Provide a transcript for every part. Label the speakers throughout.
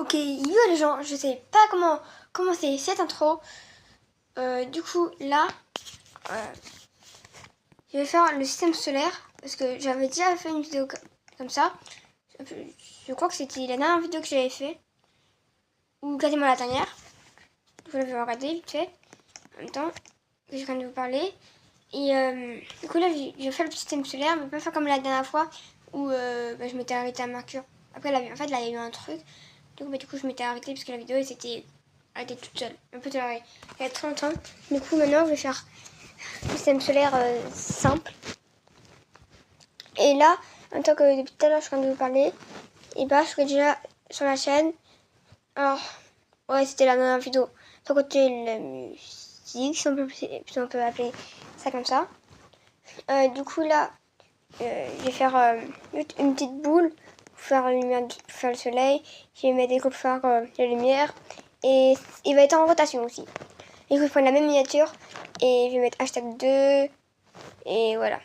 Speaker 1: Ok, yo les gens, je sais pas comment commencer cette intro. Du coup, là, je vais faire le système solaire parce que j'avais déjà fait une vidéo comme ça. Je crois que c'était la dernière vidéo que j'avais fait, ou quasiment la dernière. Vous l'avez regardé vite fait, en même temps que je viens de vous parler. Et du coup, là, je fais le système solaire, mais pas faire comme la dernière fois où je m'étais arrêtée à Mercure. Après, là, en fait, là, il y a eu un truc. Du coup, je m'étais arrêtée parce que la vidéo, elle était toute seule. Un peu il y a trop longtemps. Du coup, maintenant, je vais faire le système solaire simple. Et là, en tant que depuis tout à l'heure, je suis en train de vous parler, et bah, je serai déjà sur la chaîne. Alors, ouais, c'était la dernière vidéo. Sur côté la musique, si on peut appeler ça comme ça. Du coup, là, je vais faire une petite boule pour faire la lumière, pour faire le soleil. Je vais mettre des coups pour faire la lumière. Et il va être en rotation aussi. Et je vais prendre la même miniature et je vais mettre #2 et voilà.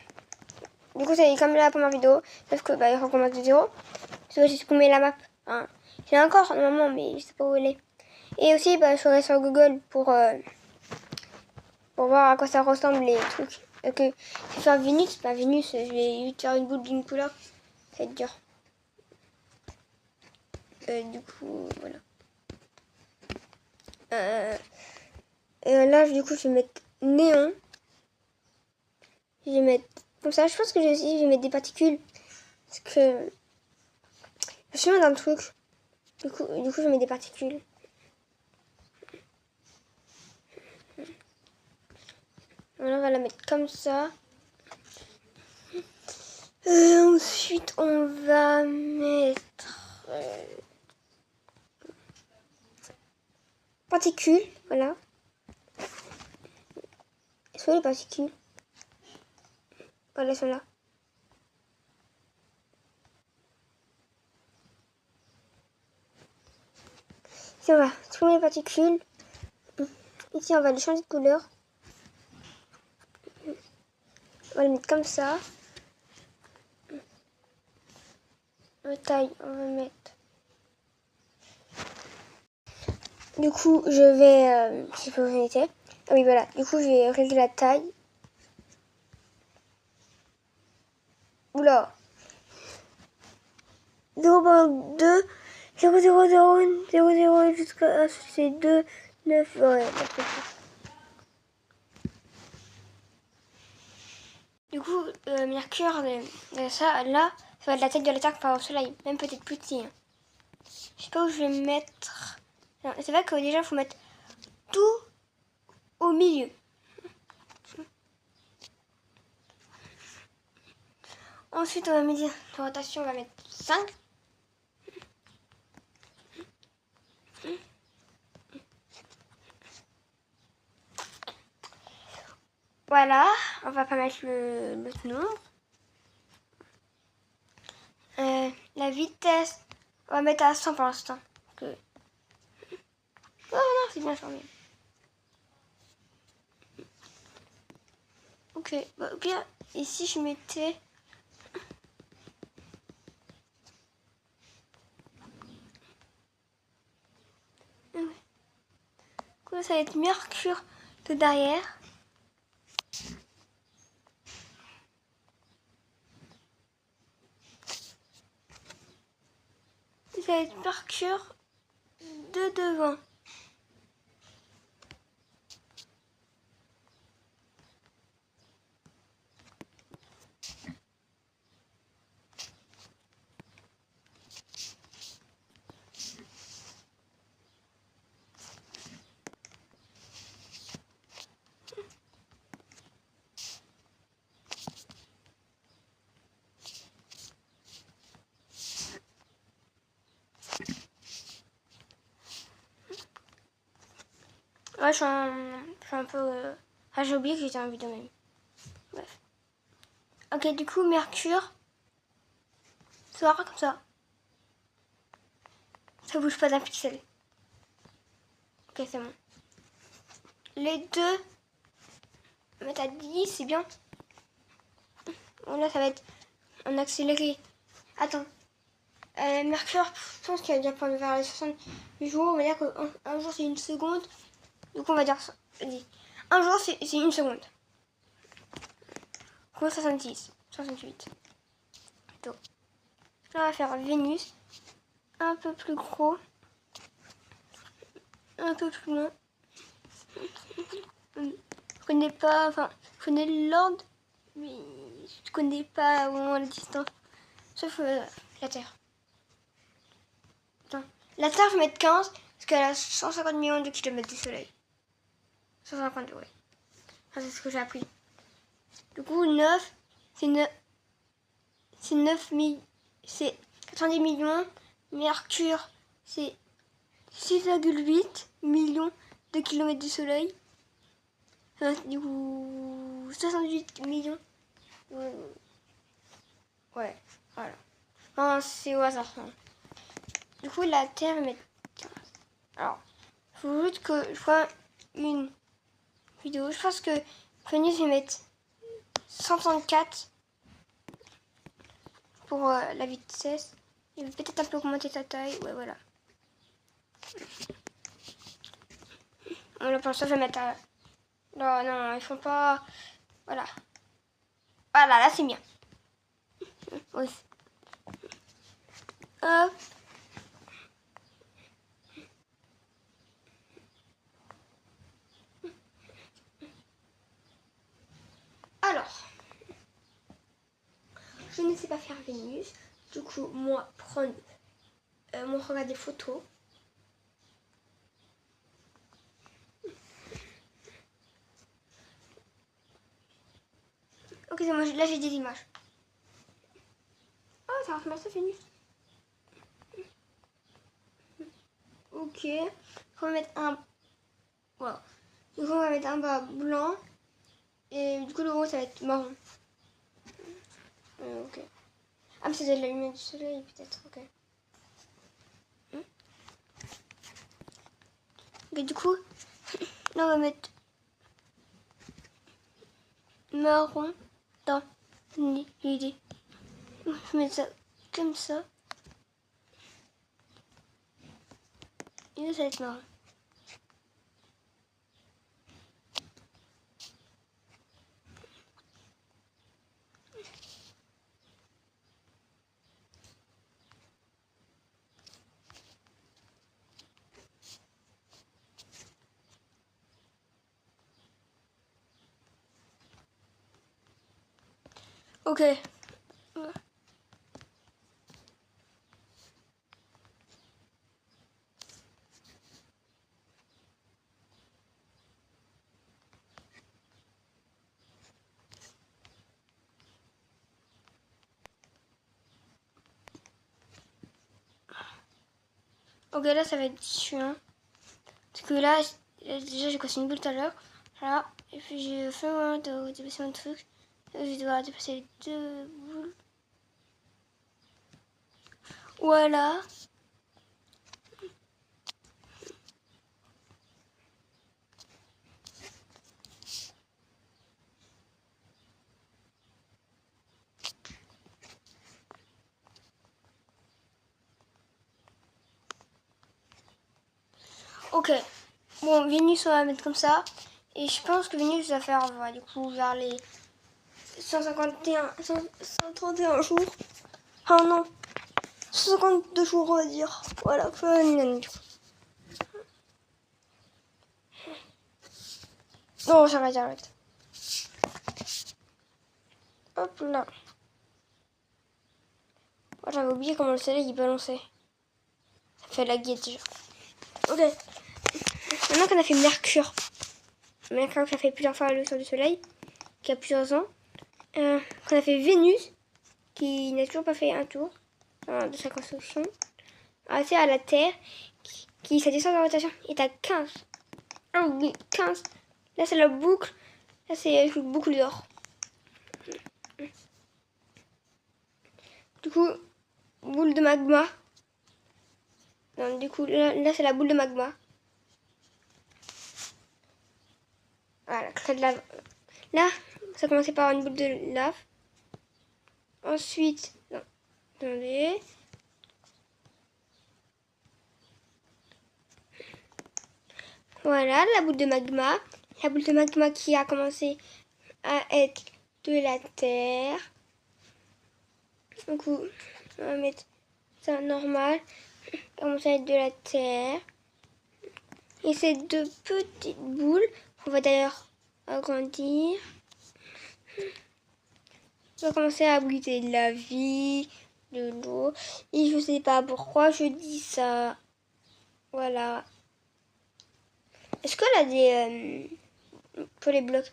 Speaker 1: Du coup, c'est comme la première vidéo, sauf que il recommence de zéro. Parce que j'ai supprimé la map. Hein. J'ai encore normalement, mais je sais pas où elle est. Et aussi, je serai sur Google pour voir à quoi ça ressemble les trucs. Je vais faire Vénus, Vénus, je vais juste faire une boule d'une couleur. Ça va être dur. Du coup, voilà. Là, du coup, je vais mettre néon. Je vais mettre comme ça. Je pense que je vais mettre des particules. Parce que je suis dans le truc. Du coup, je mets des particules. Voilà, on va la mettre comme ça. Ensuite, on va mettre particules. Voilà. Est-ce que les particules? Voilà, elles sont là. Ici, on va supprimer les particules. Ici, on va les changer de couleur. On va les mettre comme ça. La taille, on va mettre. Du coup, je vais. Je sais pas où j'en étais. Ah oui, voilà. Du coup, je vais régler la taille. Oula. 0.2, 0,000 jusqu'à c'est 2, 9, ouais, Du coup, Mercure, ça, là, ça va être la tête de la Terre par au soleil, même peut-être plus petit. Hein. Je sais pas où je vais mettre. C'est vrai que déjà, il faut mettre tout au milieu. Ensuite, on va medir de rotation, on va mettre 5. Voilà, on va pas mettre l'autre nombre. La vitesse, on va mettre à 100 pour l'instant. Oh non, c'est bien formé. Ok, au pire, ici je mettais. Ça va être Mercure de derrière. Ça va être Mercure de devant. Ouais, je suis un peu. Ah, j'ai oublié que j'étais en vidéo même. Bref. Ok, du coup, Mercure. Ça va comme ça. Ça bouge pas d'un pixel. Ok, c'est bon. Les deux. Mettre à 10, c'est bien. Bon, là, ça va être en accéléré. Attends. Mercure, je pense qu'il va bien prendre vers les 68 jours. On va dire qu'un jour c'est une seconde. Donc on va dire ça. Un jour c'est une seconde. Donc 66, 68. Donc là on va faire Vénus. Un peu plus gros. Un peu plus loin. Je connais pas, enfin, je connais l'ordre, mais je connais pas vraiment la distance. Sauf la Terre. Attends. La Terre, je vais mettre 15, parce qu'elle a 150 millions de kilomètres du Soleil. 150, ouais. Enfin, c'est ce que j'ai appris. Du coup, 9, c'est 9, c'est 90 millions. Mercure, c'est 6,8 millions de kilomètres du Soleil. Enfin, du coup, 68 millions. Ouais, voilà. Enfin, c'est au hasard. Hein. Du coup, la Terre met 15. Alors, il faut juste que je fasse une vidéo. Je pense que Vénus va mettre 134 pour la vitesse. Il va peut-être un peu augmenter sa taille. Ouais, voilà. Bon, là, pour l'instant, je vais mettre... Non, non, ils font pas... Voilà. Voilà, là, c'est bien. Oui. Hop. Alors, je ne sais pas faire Vénus. Du coup, moi, prendre mon regard des photos. Ok, c'est moi, là j'ai des images. Oh, ça ressemble à ça, Vénus. Ok, on va mettre un... Voilà. Du coup, on va mettre un bas blanc. Et du coup, le haut, ça va être marron. Ok. Ah, mais c'est de la lumière du soleil, peut-être. Ok. Et du coup, là, on va mettre marron dans l'idée. Je vais mettre ça comme ça. Et là, ça va être marron. Ok. Ok, là, ça va être chiant. Parce que là, déjà, j'ai cassé une boule tout à l'heure. Voilà. Et puis, j'ai fait de dépasser mon truc. Je vais devoir dépasser les 2 boules. Voilà. Ok. Bon, Vénus, on va mettre comme ça. Et je pense que Vénus va faire, voilà, du coup, vers les 131 jours. Ah non. 152 jours, on va dire. Voilà. Non, j'arrête. Hop là. Oh, j'avais oublié comment le soleil il balançait. Ça fait la guette déjà. Ok. Maintenant qu'on a fait Mercure. Mercure qui a fait plusieurs fois le tour du soleil. Qui a plusieurs ans. Qu'on a fait Vénus. Qui n'a toujours pas fait un tour de sa construction. C'est à la Terre. Qui sa distance de rotation est à 15. Ah oui, 15. Là c'est la boucle. Là c'est la boucle d'or. Du coup, boule de magma. Non, du coup, là c'est la boule de magma. Voilà, crée de lave. Là, ça commençait par une boule de lave. Ensuite, non, attendez. Voilà, la boule de magma. La boule de magma qui a commencé à être de la terre. Du coup, on va mettre ça normal. Commence à être de la terre. Et ces deux petites boules, on va d'ailleurs agrandir. On va commencer à abriter de la vie, de l'eau. Et je sais pas pourquoi je dis ça. Voilà. Est-ce qu'elle a des... pour les blocs.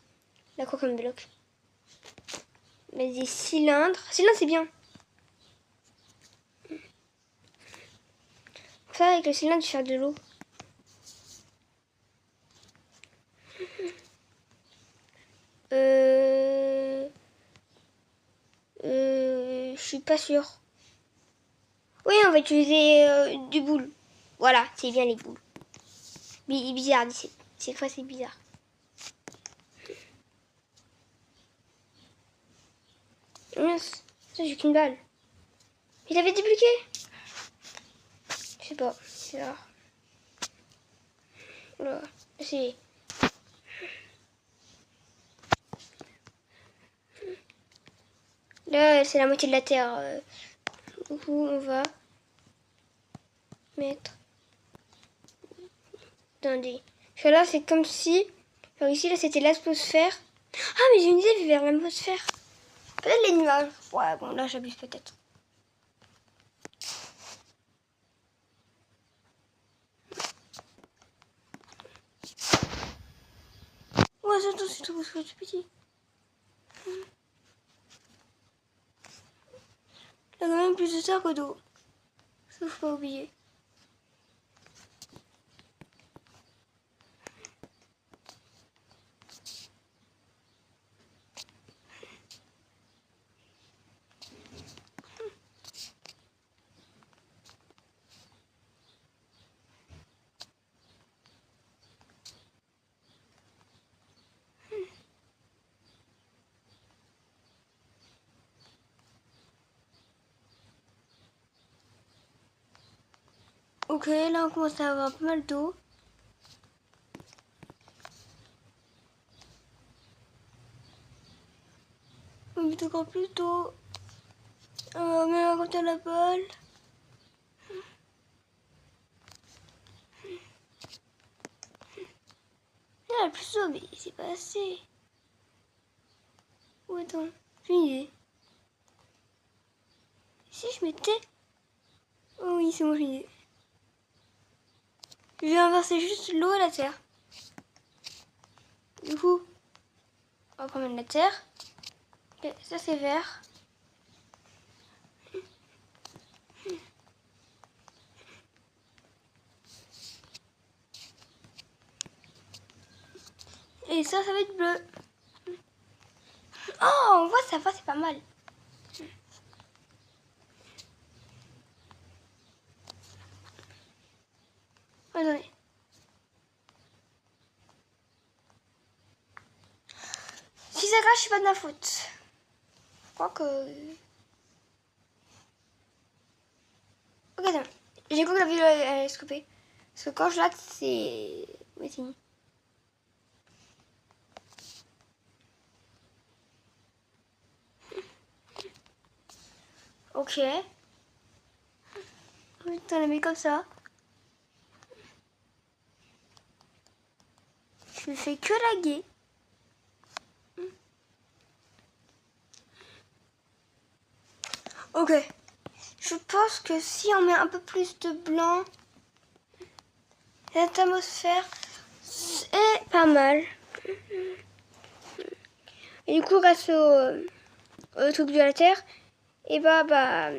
Speaker 1: La quoi comme bloc? Des cylindres. Cylindre, c'est bien. Ça, avec le cylindre, tu fais de l'eau. Je suis pas sûre. Oui, on va utiliser du boule. Voilà, c'est bien les boules. Bizarre, cette fois c'est bizarre. Mince, ça j'ai qu'une balle. Il avait débloqué? Je sais pas, c'est rare. Voilà, c'est... Là, c'est la moitié de la terre. Du coup, on va mettre... Attendez. Parce que là, c'est comme si... Alors ici, là, c'était l'atmosphère. Ah, mais j'ai une idée vers l'atmosphère. Peut-être les nuages. Ouais, bon, là, j'abuse peut-être. Ouais, c'est tout parce que je suis petit. Il y a quand même plus de terre que d'eau. Ça, faut pas oublier. Ok, là on commence à avoir pas mal d'eau. On met encore plus d'eau. On met un compte à la balle. Il y a plus d'eau, mais c'est pas assez. Ou attends, j'ai une idée. Si je mettais... Oh oui, c'est bon, j'ai une idée. Je vais inverser juste l'eau et la terre. Du coup, on va prendre la terre. Okay, ça c'est vert. Et ça va être bleu. Oh, on voit ça va, c'est pas mal. Attendez. Si ça crache, c'est pas de ma faute. Je crois que... Ok, c'est bon. J'ai cru que la vidéo allait se couper. Parce que quand je latte, c'est... Oui, c'est fini. Ok. On la met comme ça. Je ne fais que laguer. Ok. Je pense que si on met un peu plus de blanc, cette atmosphère, c'est pas mal. Et du coup, grâce au truc de la Terre, et la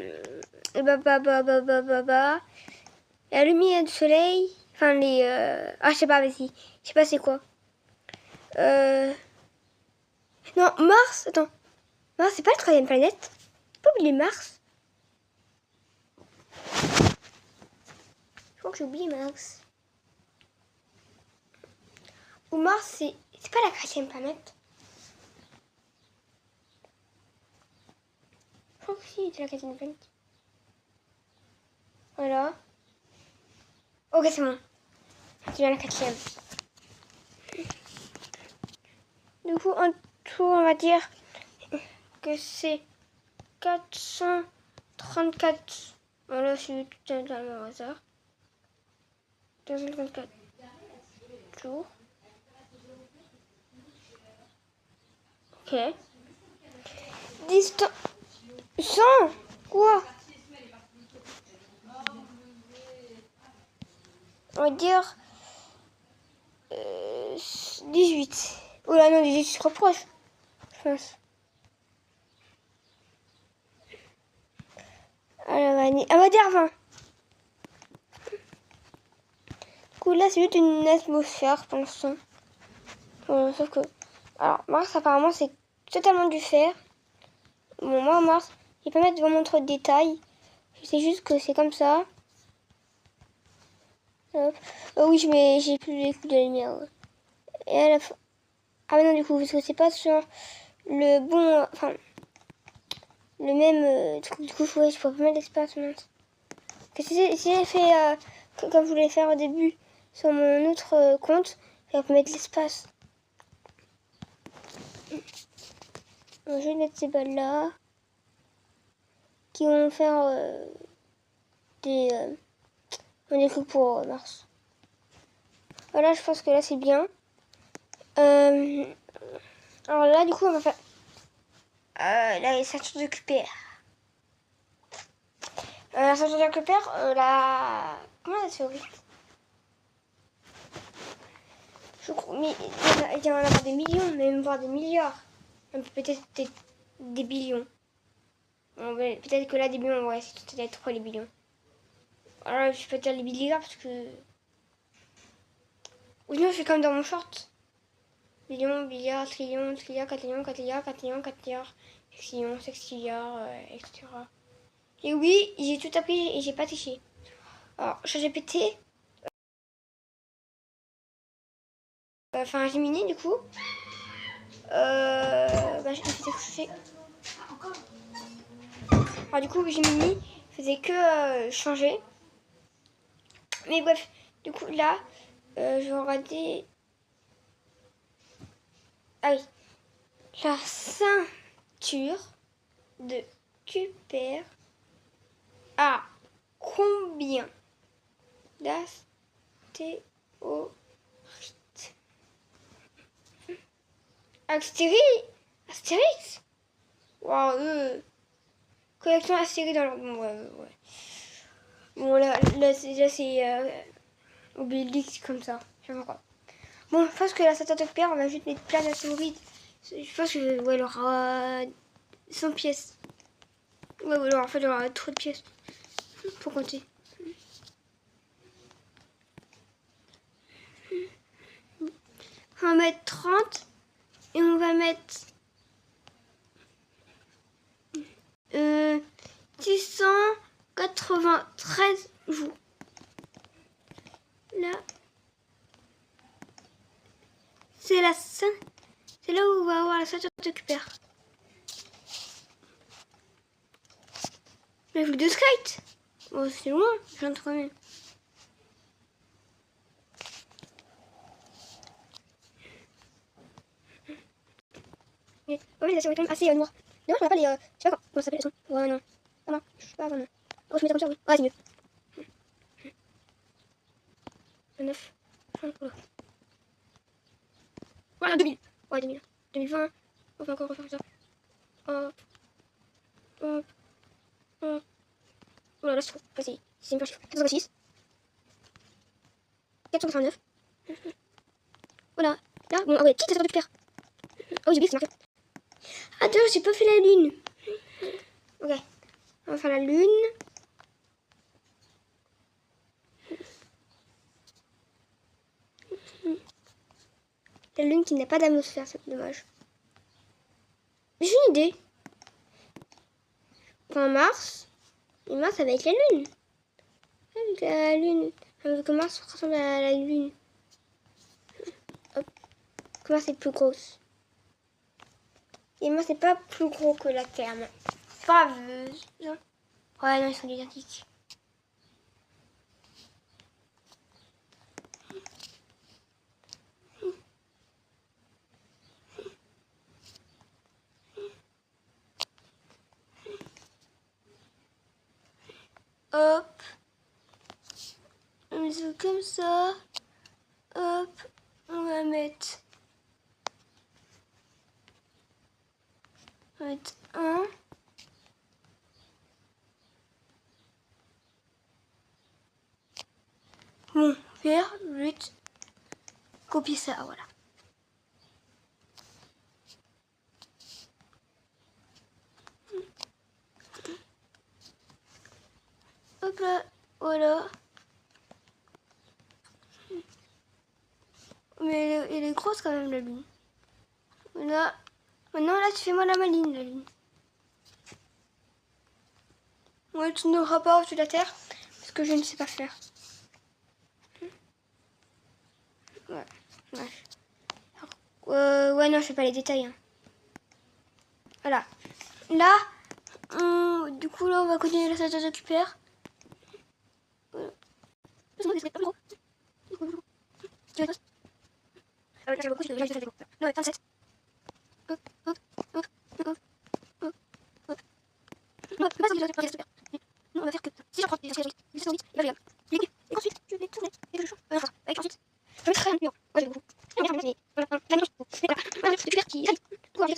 Speaker 1: lumière du soleil, enfin les... je sais pas, vas-y. Je sais pas c'est quoi. Non, Mars, attends. Mars, c'est pas la troisième planète. Faut pas oublier Mars. Je crois que j'ai oublié Mars. Ou Mars, c'est pas la quatrième planète. Je crois que si, c'est la quatrième planète. Voilà. Ok, c'est bon. C'est bien la quatrième. Du coup, en tout, on va dire que c'est 434. Voilà, c'est totalement au hasard. 434 jours. Ok. Distance. 100. Quoi? On va dire 18. Oh là non, 18, c'est trop proche. Je pense. Alors, on va dire 20. Du coup, là, c'est juste une atmosphère pour l'instant. Sauf que... Alors, Mars, apparemment, c'est totalement du fer. Bon, moi, Mars, je vais pas mettre vraiment trop de détails. Je sais juste que c'est comme ça. Hop. Oh oui, j'ai plus les coups de lumière. Ouais. Et à la fin... Ah mais non, du coup, parce que c'est pas sur le bon... Enfin, le même truc. Du coup, ouais, je pourrais pas mettre l'espace, mince. Parce que si j'ai fait, comme je voulais faire au début, sur mon autre compte, je vais mettre l'espace. Je vais mettre ces balles-là, qui vont faire des trucs pour Mars. Voilà, je pense que là, c'est bien. Alors là, du coup, on va faire la ceinture de Kuiper. La ceinture de Kuiper, comment elle se Je crois, mais il y en a des millions, même voire des milliards. Peut-être des billions. Bon, peut-être que là, des billions, ouais, c'est peut-être trop les billions. Alors, je peux dire les milliards parce que... Ou sinon, je fais comme dans mon short. Millions, milliards, trillions, trilliards, quadrillions, quadrilliards, quadrillions, quadrilliards, sextillions, sextilliards, etc. Et oui, j'ai tout appris et j'ai pas triché. Alors, ChatGPT, enfin Gemini du coup, alors du coup Gemini faisait que changer. Mais bref, du coup là, je vais regarder. Ah oui, la ceinture de Kuiper a combien d'astéroïdes? Astérix? Waouh, collection Astérix dans le... Bon, ouais. Bon, là c'est Obélix comme ça. Je sais pas quoi. Bon, je pense que la ceinture de Kuiper, on va juste mettre plein d'astéroïdes. Je pense que, ouais, elle aura 100 pièces. Ouais, alors en fait, il y aura trop de pièces pour compter. On va mettre 30 et on va mettre 693 jours. Là, c'est là où on va avoir la ceinture de Kuiper. La ville de skate. Oh, c'est loin, j'en trouve même. Oui, là, c'est quand même assez noir. Dommage, on n'a pas les... je sais pas comment ça s'appelle, elles sont. Ouais, non. Ça marche pas vraiment. Oh, je mets ça comme ça, oui. Ouais, c'est mieux. 9. Voilà, 2000. Ouais, 2000. 2020. On va encore refaire ça. Hop. Hop. Hop. Oh là, là, c'est trop. Vas-y, c'est une chiffre. 456. 489. Voilà. Là, bon, ah ouais, petite ceinture de Kuiper. Oh, j'ai oublié que c'est marqué. Attends, j'ai pas fait la lune. Ok. On va faire la lune. La lune qui n'a pas d'atmosphère, c'est dommage. Mais j'ai une idée. Enfin, Mars. Et Mars avec la lune. Avec la lune. Avec Mars ressemble à la lune. Hop. Comment c'est plus grosse. Et moi, c'est pas plus gros que la Terre. C'est pas grave. Ouais, non, ils sont identiques. ça. Hop, on va mettre 1. Bon, faire, vite, copier ça, voilà. Hop là, voilà. Mais elle est grosse quand même, la ligne. Voilà. Maintenant, là, tu fais moi la maline, la ligne. Ouais, tu n'auras pas au-dessus de la terre, parce que je ne sais pas faire. Ouais. Ouais. Ouais, non, je fais pas les détails. Hein. Voilà. Là, du coup, là, on va continuer la salle de récupère. Voilà. Non, 27. Hop, hop, hop, hop, hop, hop. Non, pas ça, non, on va faire que ça. Si j'en prends des inscrits, ils sont vite, il va bien. Et ensuite, je vais tourner et je chauffe. Avec ensuite, je vais très bien. Moi, j'aime beaucoup. Mais la nuit, c'est pas. Voilà, je vais faire qui. Pour aller.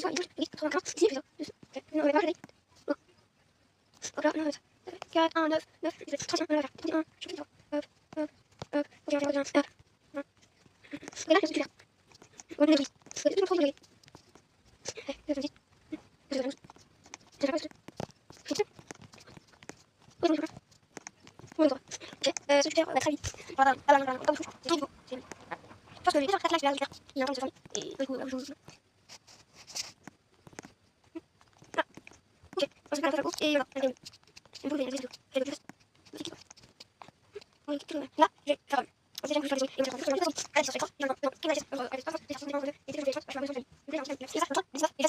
Speaker 1: Non, on va pas 4, 1, 9, 9, 31, on va faire 1, je vais hop, hop, hop, ok, on va faire hop. Et là, je vais faire. On est pris. Je vais tout contrôler. Je vais je vais je vais ok, super, on va très vite. Voilà, pas beaucoup. C'est niveau. Je pense que les 4 là, je vais faire. Il y a un temps de famille. Et du coup, je joue. Ah, ok, on se fait la course et voilà. Une boule de vidéo. Je vais le faire. Là, je vais faire. On sait jamais que je vais faire des choses. Et on va faire des choses. Allez, sur ce écran. Non, non, qui va être. Allez, pas force. Et ça, c'est des et des choses. Je vais faire des choses. Et ça, c'est ça. Et ça, et ça.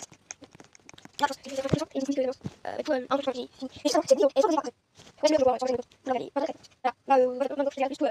Speaker 1: Là, je vais faire des choses. Et une que et tout un peu tranquille. Et ça, c'est bien. Et ça, c'est parfait. Là, je vais voir changer de on va aller. Là, voilà, on va faire juste tout.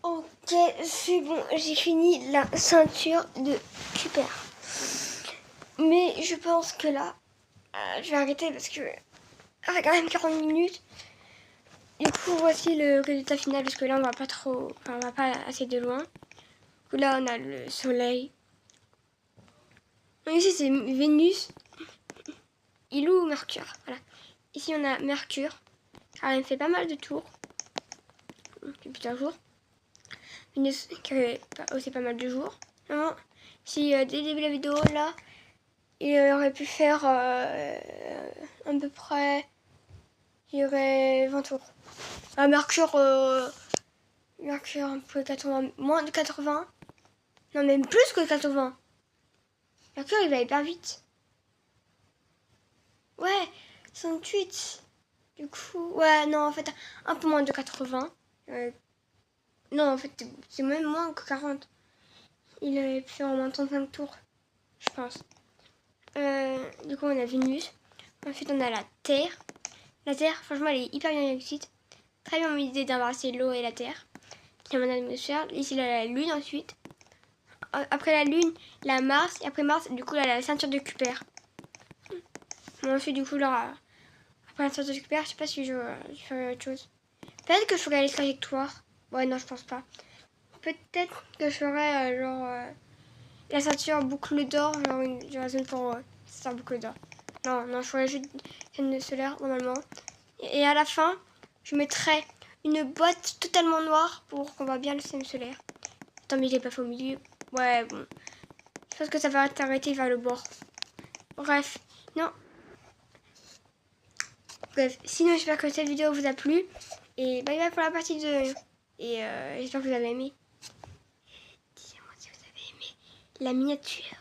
Speaker 1: Ok, c'est bon, j'ai fini la ceinture de Cooper. Mais je pense que là, je vais arrêter parce que ça fait quand même 40 minutes. Du coup, voici le résultat final parce que là, on va pas trop, enfin, on va pas assez de loin. Du coup, là, on a le soleil. Donc, ici, c'est Vénus. Il est où Mercure? Voilà. Ici, on a Mercure. Alors, elle fait pas mal de tours. Depuis un jour. Vénus qui fait aussi pas mal de jours. Non, si dès le début de la vidéo, là, il aurait pu faire à peu près, je dirais, 20 tours. Mercure, Mercure un peu 80, moins de 80. Non, même plus que 80. Mercure, il va hyper vite. Ouais, 68. Du coup, ouais, non, en fait, un peu moins de 80. Non, en fait, c'est même moins que 40. Il avait fait en moins 35 tours, je pense. Du coup, on a Vénus. Ensuite, on a la Terre. La Terre, franchement, elle est hyper bien réussie. Très bien l'idée d'inverser l'eau et la Terre. Il y a mon atmosphère. Ici, là, la Lune ensuite. Après la Lune, la Mars. Et après Mars, du coup, là, la ceinture de Kuiper. Bon, ensuite, du coup, là, après la ceinture de Kuiper, je sais pas si je ferai autre chose. Peut-être que je ferai les trajectoires. Ouais, non, je pense pas. Peut-être que je ferai, la ceinture boucle d'or. Genre une pour ceinture boucle d'or. Non, je ferai juste une solaire, normalement. Et à la fin, je mettrai une boîte totalement noire pour qu'on voit bien le système solaire. Attends, mais je l'ai pas fait au milieu. Ouais, bon. Je pense que ça va t'arrêter vers le bord. Bref, non. Bref, sinon j'espère que cette vidéo vous a plu. Et bye bye pour la partie 2. Et j'espère que vous avez aimé. Dites-moi si vous avez aimé la miniature.